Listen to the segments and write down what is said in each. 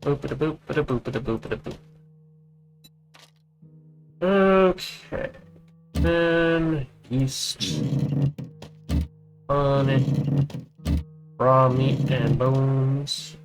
Boop-a-da-boop, ba-da-boop, ba-da-boop. Okay. Then east on it. Raw meat and bones.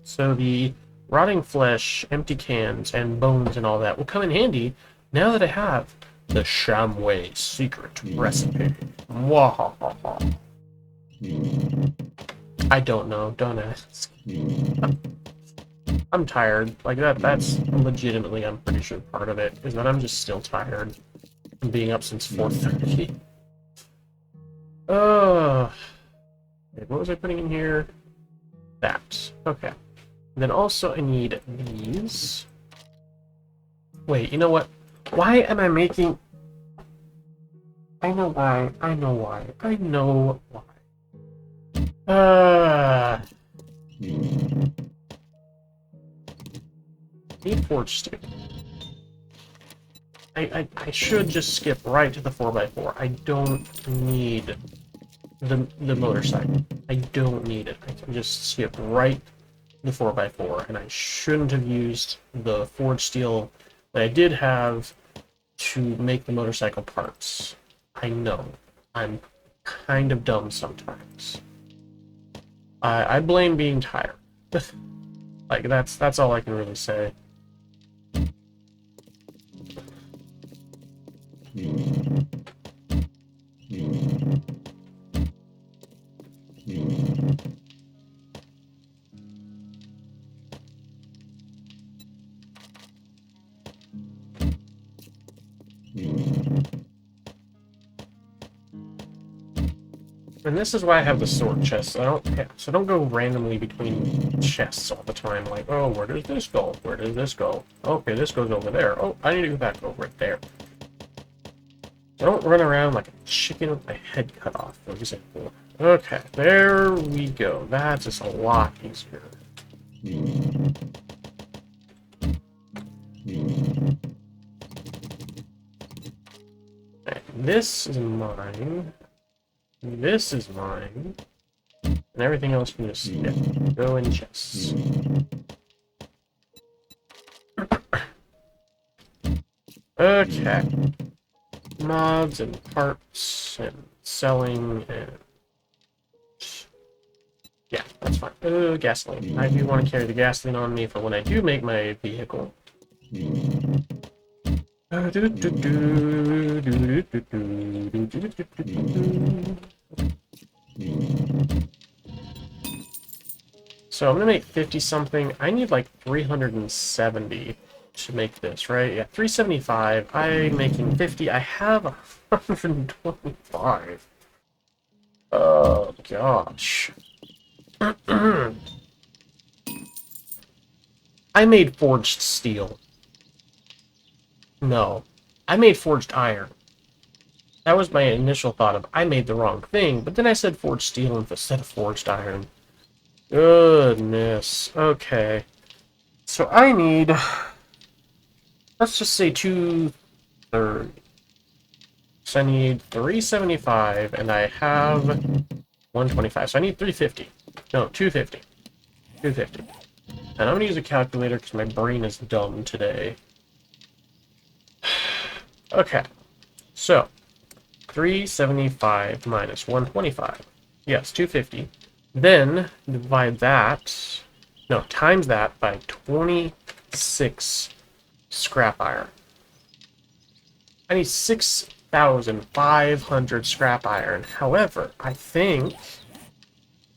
So the rotting flesh, empty cans, and bones and all that will come in handy now that I have the Shamway secret recipe. Mwahaha. I don't know. Don't ask. I'm tired. Like that's legitimately, I'm pretty sure part of it is that I'm just still tired from being up since 4:30. Wait, what was I putting in here? That. Okay. And then also I need these. Wait, you know what? Why am I making... I know why. I know why. I know why. Need forge steel. I should just skip right to the 4x4. I don't need the motorcycle. I don't need it. I can just skip right the 4x4, and I shouldn't have used the forge steel that I did have to make the motorcycle parts. I know. I'm kind of dumb sometimes. I blame being tired. Like, that's all I can really say. And this is why I have the sword chest. So I don't go randomly between chests all the time. Like, oh, where does this go? Where does this go? Okay, this goes over there. Oh, I need to go back over it there. I don't run around like a chicken with my head cut off, for example. Okay, there we go. That's just a lot easier. Okay, this is mine. This is mine. And everything else can just go in chests. Okay. Mods and parts and selling and... yeah, that's fine. Gasoline. I do want to carry the gasoline on me for when I do make my vehicle. So I'm gonna make 50 something. I need like 370 to make this, right? Yeah, 375. I'm making 50. I have 125. Oh gosh. I made forged steel. No. I made forged iron. That was my initial thought of I made the wrong thing, but then I said forged steel instead of forged iron. Goodness. Okay. So I need... let's just say 230. So I need 375, and I have 125. So I need 350. No, 250. 250. And I'm going to use a calculator because my brain is dumb today. Okay. So, 375 minus 125. Yes, 250. Then, divide that... no, times that by 26 scrap iron. I need 6,500 scrap iron. However, I think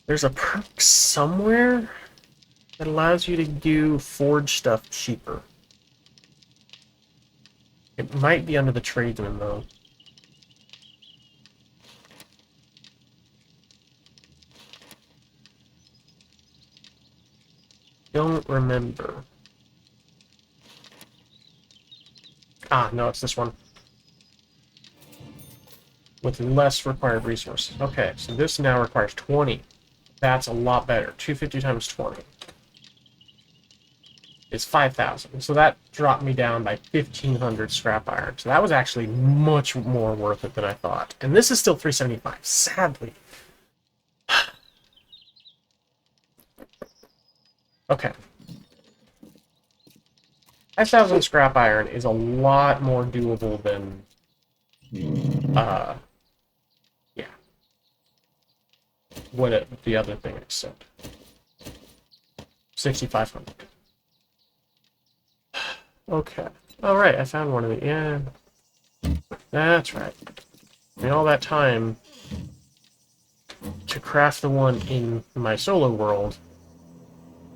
there's a perk somewhere that allows you to do forge stuff cheaper. It might be under the tradesman, though. Don't remember. Ah, no, it's this one. With less required resources. Okay, so this now requires 20. That's a lot better. 250 times 20 is 5,000. So that dropped me down by 1,500 scrap iron. So that was actually much more worth it than I thought. And this is still 375, sadly. Okay. 5,000 scrap iron is a lot more doable than, yeah, the other thing I said. 6,500. Okay. Alright, I found one of the, yeah. That's right. I mean, all that time to craft the one in my solo world,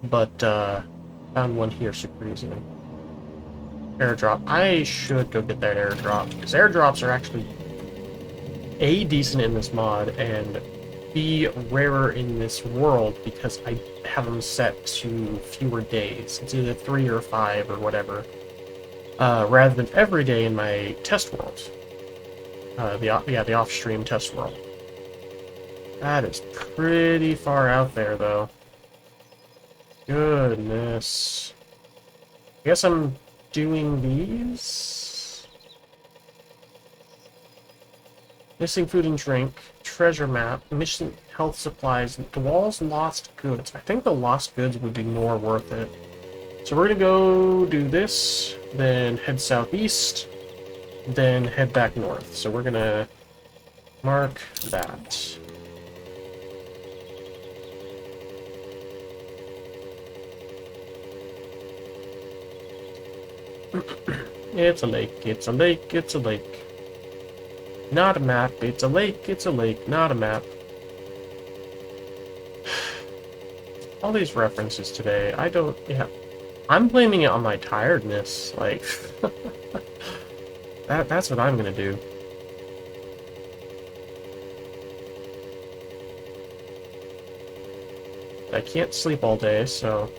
but, found one here super easily. Airdrop. I should go get that airdrop, because airdrops are actually A, decent in this mod, and B, rarer in this world, because I have them set to fewer days. It's either 3 or 5 or whatever, rather than every day in my test world. The off-stream test world. That is pretty far out there, though. Goodness. I guess I'm doing these? Missing food and drink, treasure map, missing health supplies, the walls lost goods. I think the lost goods would be more worth it. So we're gonna go do this, then head southeast, then head back north. So we're gonna mark that. It's a lake, it's a lake, it's a lake. Not a map, it's a lake, not a map. All these references today, yeah. I'm blaming it on my tiredness, like... that's what I'm gonna do. I can't sleep all day, so...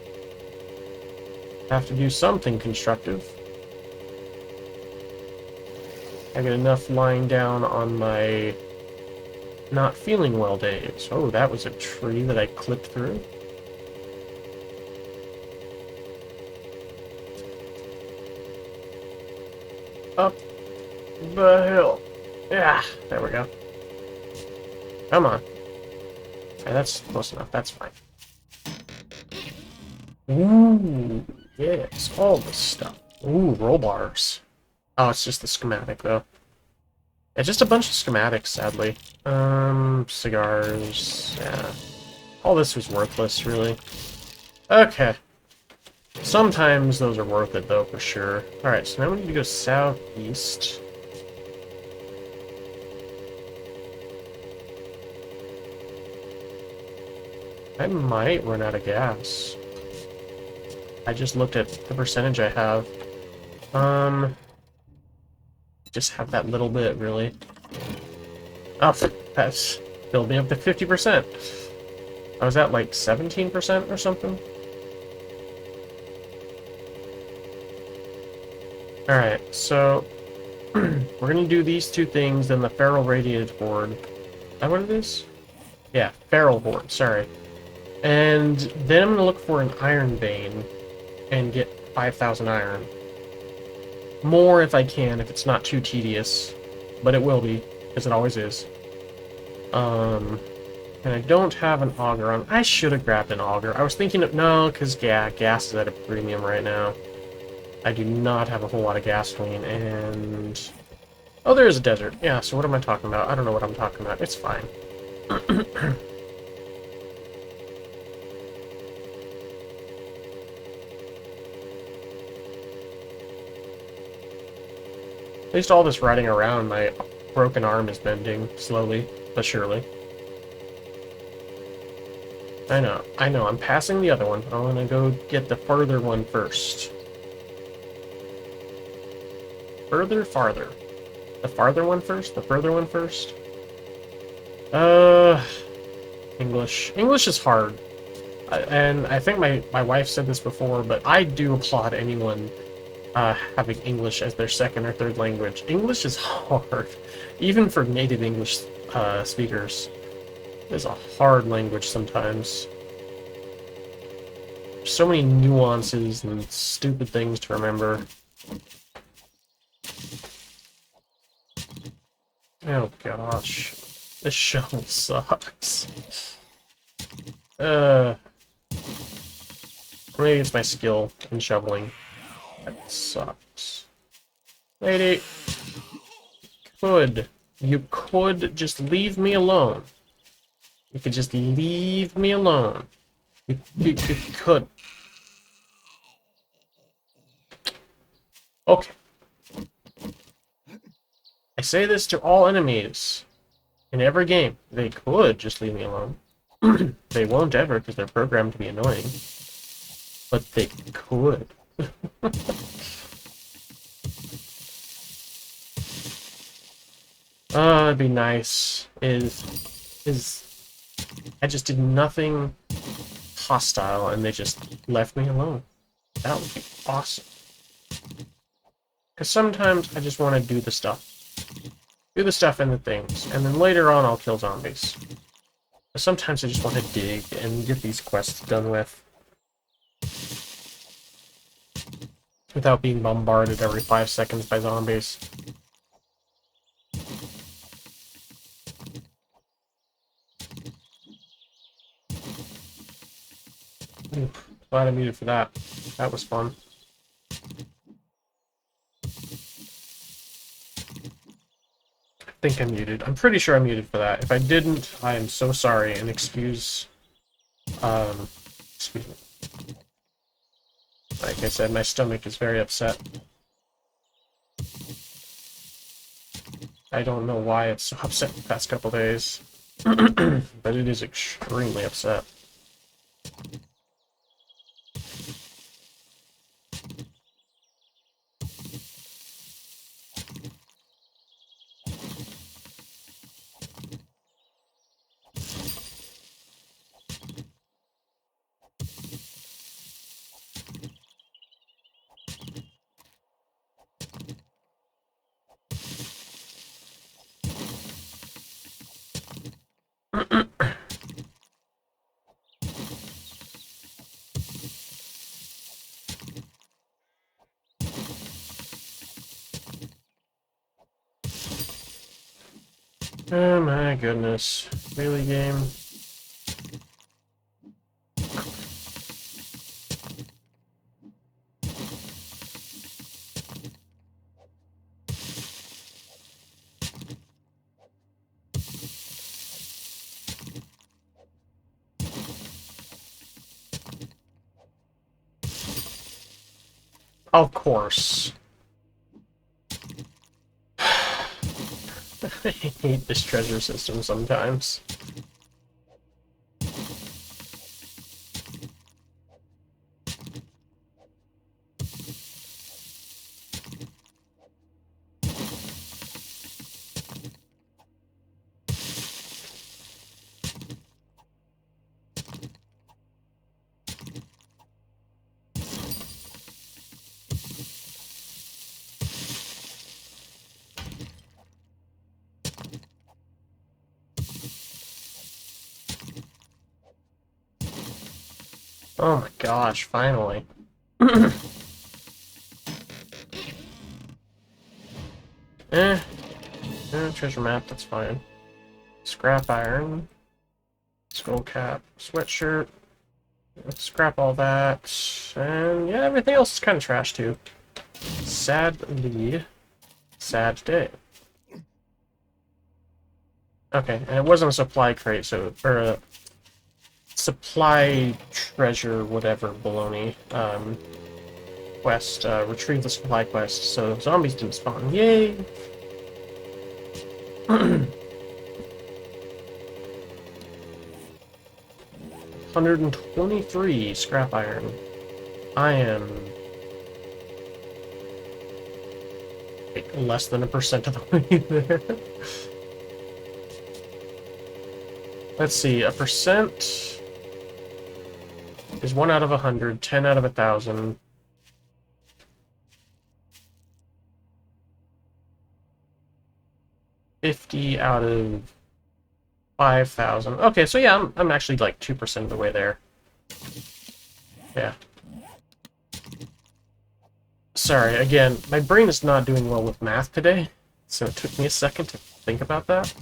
I have to do something constructive. I get enough lying down on my not feeling well days. Oh, that was a tree that I clipped through. Up the hill. Yeah, there we go. Come on. Okay, that's close enough. That's fine. Ooh, yes, all this stuff. Ooh, roll bars. Oh, it's just the schematic, though. Yeah, just a bunch of schematics, sadly. Cigars, yeah. All this was worthless, really. Okay. Sometimes those are worth it, though, for sure. Alright, so now we need to go southeast. I might run out of gas. I just looked at the percentage I have. Just have that little bit, really. Oh, that's filled me up to 50%. I was at like 17% or something. Alright, so we're gonna do these two things, then the feral radiated horde. Is that what it is? Yeah, feral horde, sorry. And then I'm gonna look for an iron vein and get 5,000 iron. More if I can, if it's not too tedious. But it will be, because it always is. And I don't have an auger on. I should have grabbed an auger. I was thinking of, no, because yeah, gas is at a premium right now. I do not have a whole lot of gasoline, and... Oh, there is a desert. Yeah, so what am I talking about? I don't know what I'm talking about. It's fine. At least all this riding around, my broken arm is bending, slowly, but surely. I know, I'm passing the other one. I'm gonna go get the further one first. Farther. The farther one first? The further one first? English. English is hard. And I think my wife said this before, but I do applaud anyone having English as their second or third language. English is hard, even for native English speakers. It's a hard language sometimes. There's so many nuances and stupid things to remember. Oh gosh, this shovel sucks. Maybe it's my skill in shoveling. That sucks. Lady, you could just leave me alone. You could just leave me alone. You could. Okay. I say this to all enemies in every game. They could just leave me alone. They won't ever because they're programmed to be annoying. But they could. It'd be nice. Is I just did nothing hostile and they just left me alone. That would be awesome. Because sometimes I just want to do the stuff. Do the stuff and the things. And then later on I'll kill zombies. But sometimes I just want to dig and get these quests done with. Without being bombarded every 5 seconds by zombies. Glad I muted for that. That was fun. I think I'm muted. I'm pretty sure I'm muted for that. If I didn't, I am so sorry and excuse me. Like I said, my stomach is very upset. I don't know why it's so upset the past couple days. But it is extremely upset. Oh my goodness. Really, game? Of course. I hate this treasure system sometimes. Oh my gosh, finally. Treasure map, that's fine. Scrap iron. Skull cap. Sweatshirt. Let's scrap all that. And yeah, everything else is kind of trash too. Sadly. Sad day. Okay, and it wasn't a supply crate, so... or a supply treasure, whatever, baloney. Quest. Retrieve the supply quest, so zombies didn't spawn. Yay! 123 scrap iron. I am less than 1% of the way there. Let's see, 1% is 1 out of 100, 10 out of 1,000. $50 out of 5,000. Okay, so yeah, I'm actually like 2% of the way there. Yeah. Sorry, again, my brain is not doing well with math today, so it took me a second to think about that.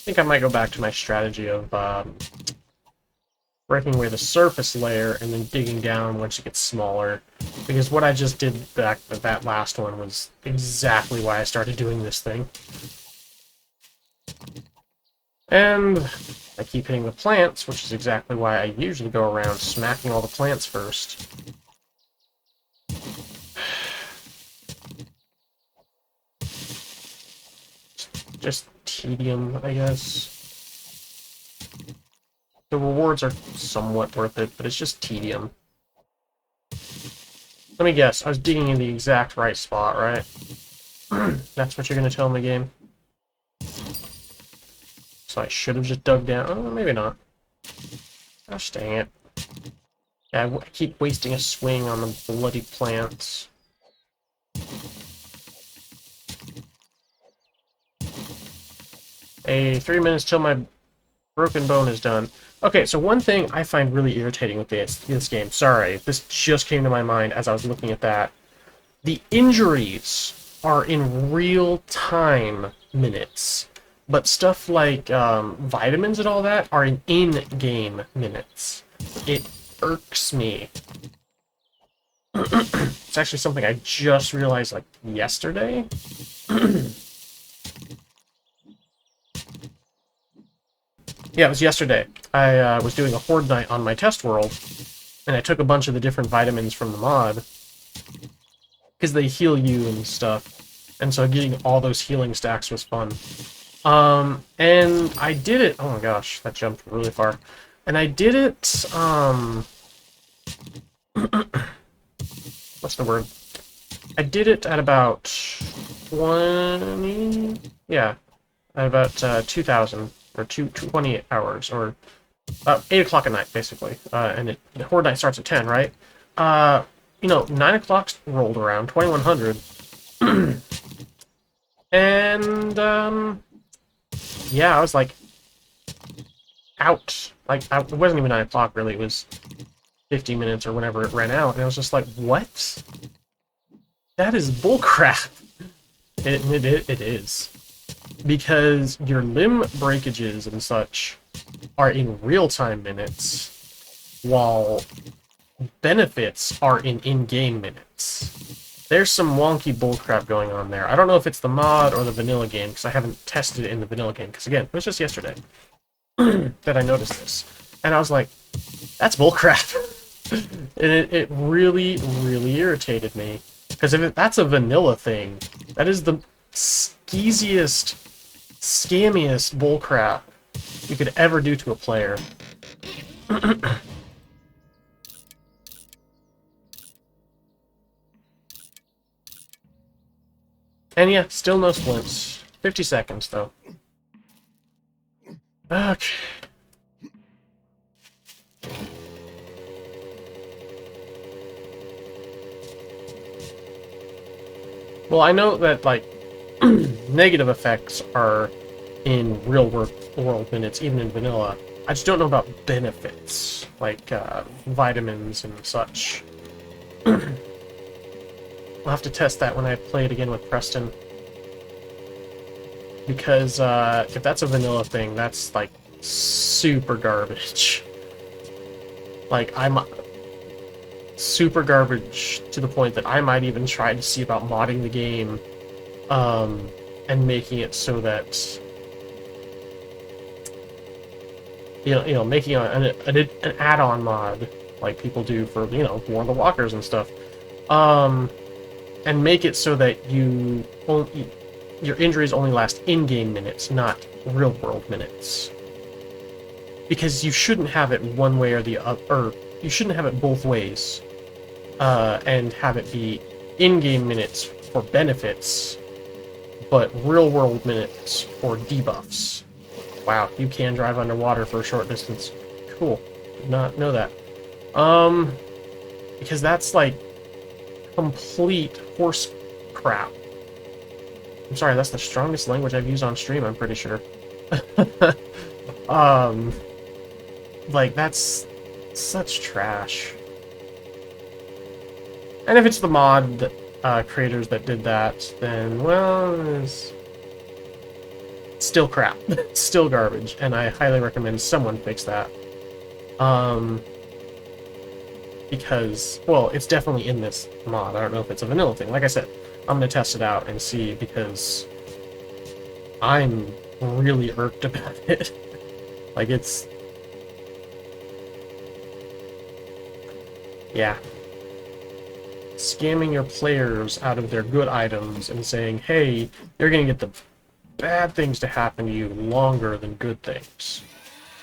think I might go back to my strategy of breaking away the surface layer and then digging down once it gets smaller. Because what I just did back with that last one was exactly why I started doing this thing. And I keep hitting the plants, which is exactly why I usually go around smacking all the plants first. Just tedium, I guess. The rewards are somewhat worth it, but it's just tedium. Let me guess, I was digging in the exact right spot, right? That's what you're going to tell me, game? So I should have just dug down. Oh, maybe not. Gosh dang it. Yeah, I keep wasting a swing on the bloody plants. Hey, 3 minutes till my broken bone is done. Okay, so one thing I find really irritating with this game, sorry, this just came to my mind as I was looking at that. The injuries are in real-time minutes, but stuff like vitamins and all that are in in-game minutes. It irks me. It's actually something I just realized, like, yesterday. Yeah, it was yesterday. I was doing a Horde Night on my test world, and I took a bunch of the different vitamins from the mod, because they heal you and stuff, and so getting all those healing stacks was fun. And I did it... Oh my gosh, that jumped really far. And I did it, what's the word? I did it at about 20... Yeah, at about 2,000. Or 20 hours, or 8 o'clock at night, basically. And the Horde Night starts at 10, right? You know, 9 o'clock rolled around, 2100. And, yeah, I was like, out. Like, it wasn't even 9 o'clock, really. It was 50 minutes or whenever it ran out. And I was just like, what? That is bullcrap. It is. Because your limb breakages and such are in real-time minutes, while benefits are in in-game minutes. There's some wonky bullcrap going on there. I don't know if it's the mod or the vanilla game, because I haven't tested it in the vanilla game, because again, it was just yesterday that I noticed this. And I was like, that's bullcrap. And it really, really irritated me. Because if that's a vanilla thing, that is the skeeziest, scammiest bullcrap you could ever do to a player. And yeah, still no splints. 50 seconds, though. Okay. Well, I know that, like, negative effects are in real-world minutes, even in vanilla. I just don't know about benefits, like vitamins and such. We'll have to test that when I play it again with Preston. Because if that's a vanilla thing, that's, like, super garbage. Like, I'm super garbage to the point that I might even try to see about modding the game and making it so that you know making an add-on mod like people do for War of the Walkers and stuff, and make it so that your injuries only last in-game minutes, not real-world minutes, because you shouldn't have it one way or the other, or you shouldn't have it both ways. And have it be in-game minutes for benefits, but real-world minutes for debuffs. Wow, you can drive underwater for a short distance. Cool. Did not know that. Because that's, like, complete horse crap. I'm sorry, that's the strongest language I've used on stream, I'm pretty sure. Like, that's such trash. And if it's the mod still crap. Still garbage, and I highly recommend someone fix that. Because, well, it's definitely in this mod. I don't know if it's a vanilla thing. Like I said, I'm gonna test it out and see, because I'm really irked about it. Like, it's... yeah. Scamming your players out of their good items and saying, hey, you're gonna get the bad things to happen to you longer than good things.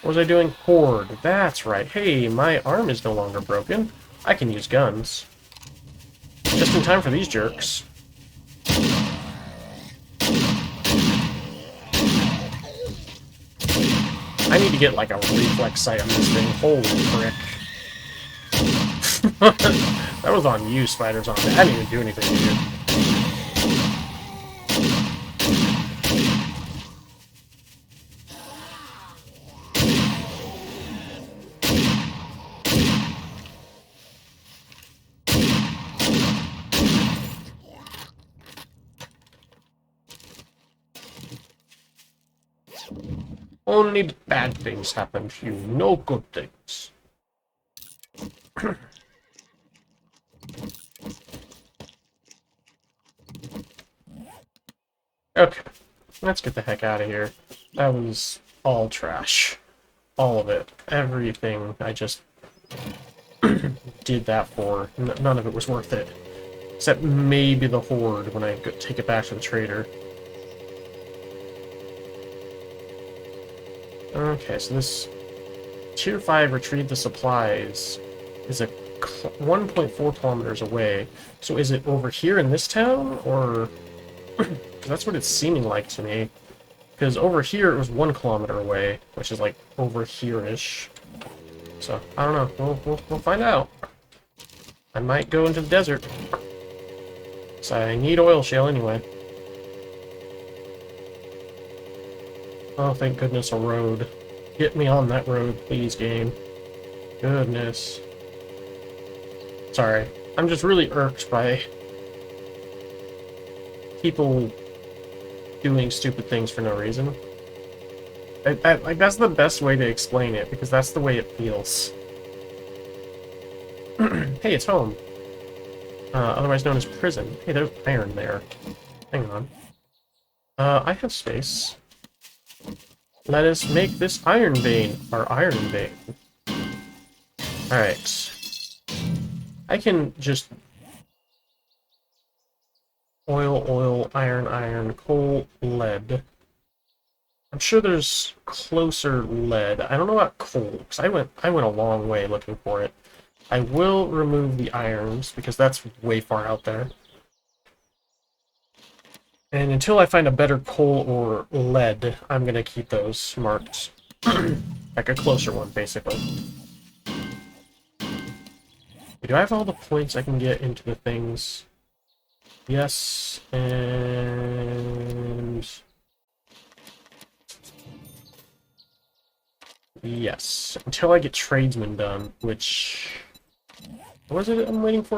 What was I doing? Horde. That's right. Hey, my arm is no longer broken. I can use guns. Just in time for these jerks. I need to get, like, a reflex sight on this thing. Holy frick. That was on you, Spider Zombie. I didn't even do anything to you. Only bad things happen to you, no good things. Okay, let's get the heck out of here. That was all trash. All of it. Everything I just did that for. None of it was worth it. Except maybe the Horde when I take it back to the trader. Okay, so this Tier 5 retrieve the supplies is a 1.4 kilometers away. So is it over here in this town, or... that's what it's seeming like to me. Because over here it was 1 kilometer away, which is like over here-ish. So, I don't know. We'll find out. I might go into the desert. So I need oil shale anyway. Oh, thank goodness, a road. Get me on that road, please, game. Goodness. Sorry. I'm just really irked by people doing stupid things for no reason. Like, that's the best way to explain it, because that's the way it feels. Hey, it's home. Otherwise known as prison. Hey, there's iron there. Hang on. I have space. Let us make this iron vein our iron vein. Alright. I can just... oil, iron, coal, lead. I'm sure there's closer lead. I don't know about coal, because I went a long way looking for it. I will remove the irons, because that's way far out there. And until I find a better coal or lead, I'm going to keep those marked. Like a closer one, basically. Do I have all the points I can get into the things? Yes, and... yes. Until I get tradesman done, which... what was it I'm waiting for?